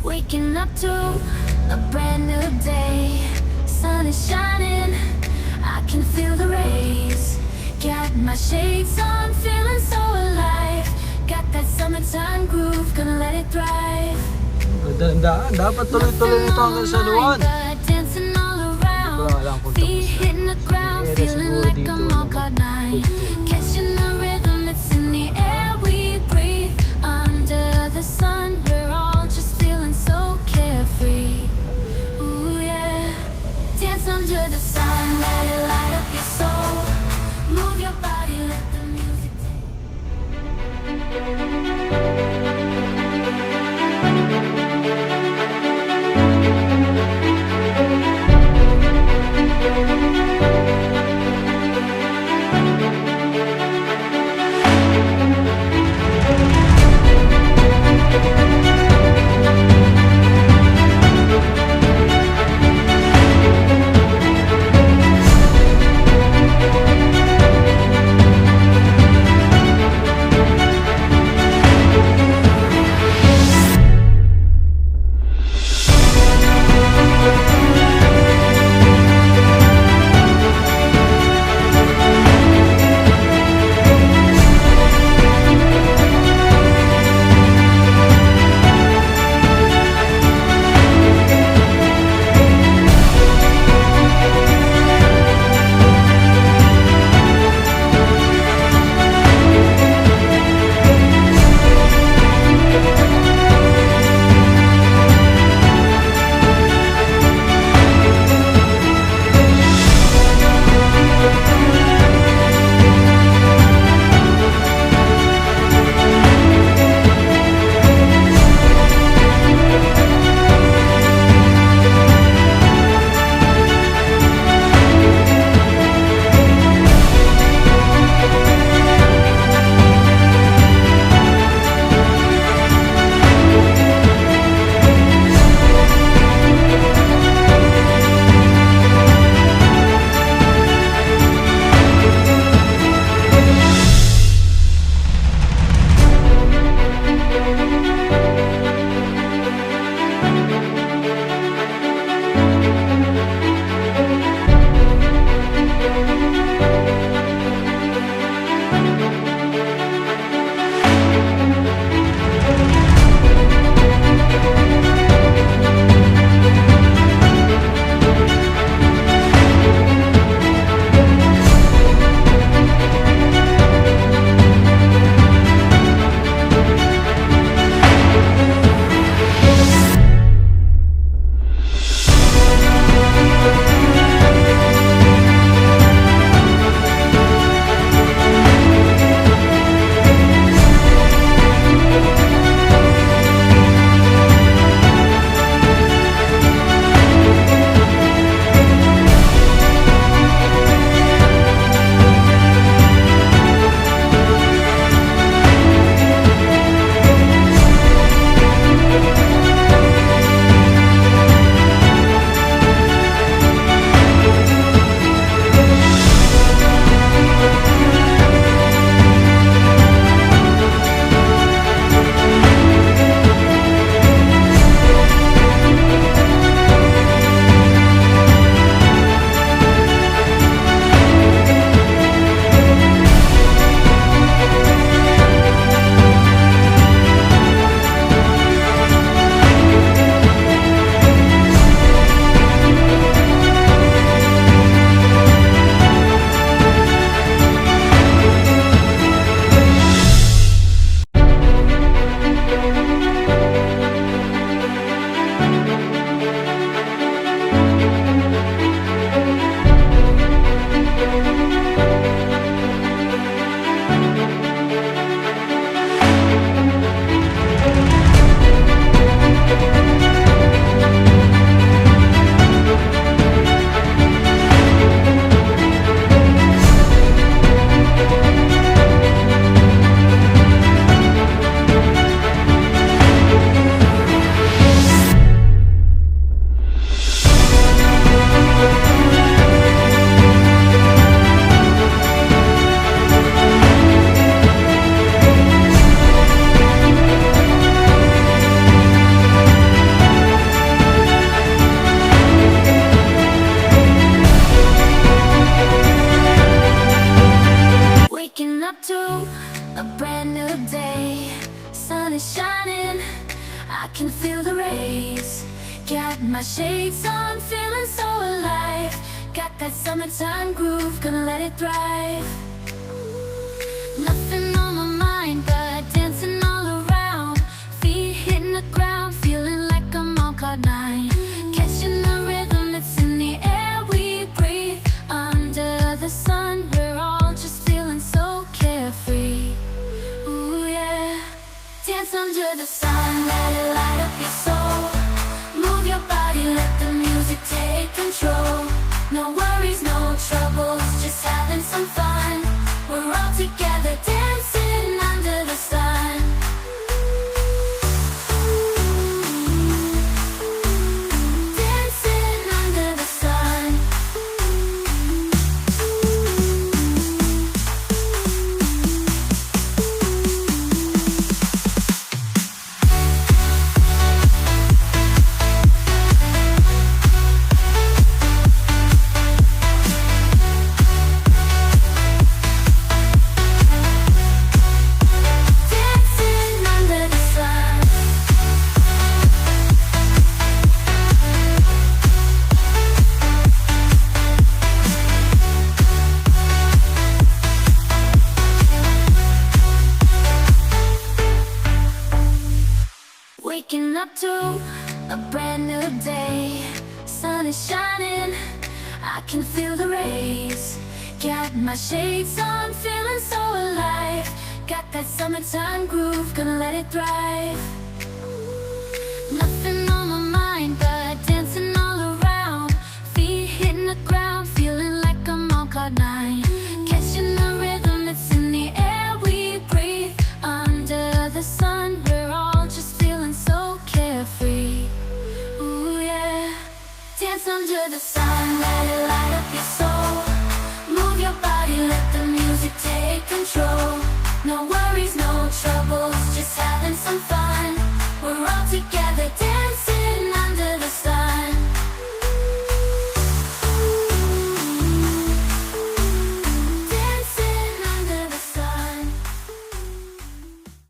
Waking up to a brand new day. Sun is shining, I can feel the rays. Got my shades on, feeling so alive. Got that summertime groove, gonna let it thrive. Gandaan, dapat tuloy-tuloy ito hanggang sa Luan. Dancing all around, feet hitting the ground, feeling like I'm on cloud nine. Catching the rhythm that's in the air we breathe. Under the sun, we're all just feeling so carefree. Ooh yeah, dance under the sun, let it light up your soul. Move your body, let the music take. can feel the rays. Got my shades on, feeling so alive. Got that summertime groove, gonna let it thrive. Nothing on my mind but dancing all around. Feet hitting the ground, feeling like I'm on cloud nine. Catching the rhythm that's in the air we breathe. Under the sun, we're all just feeling so carefree. Ooh yeah. Dance under the sun, let it light up your soul. Move your body, let the music take control. No worries, no troubles, just having some fun. We're all together dancing under the sun. Dancing under the sun. Dancing under the sun. Waking up to a brand new day. Sun is shining, I can feel the rays. Got my shades on, feeling so alive. Got that summertime groove, gonna let it thrive.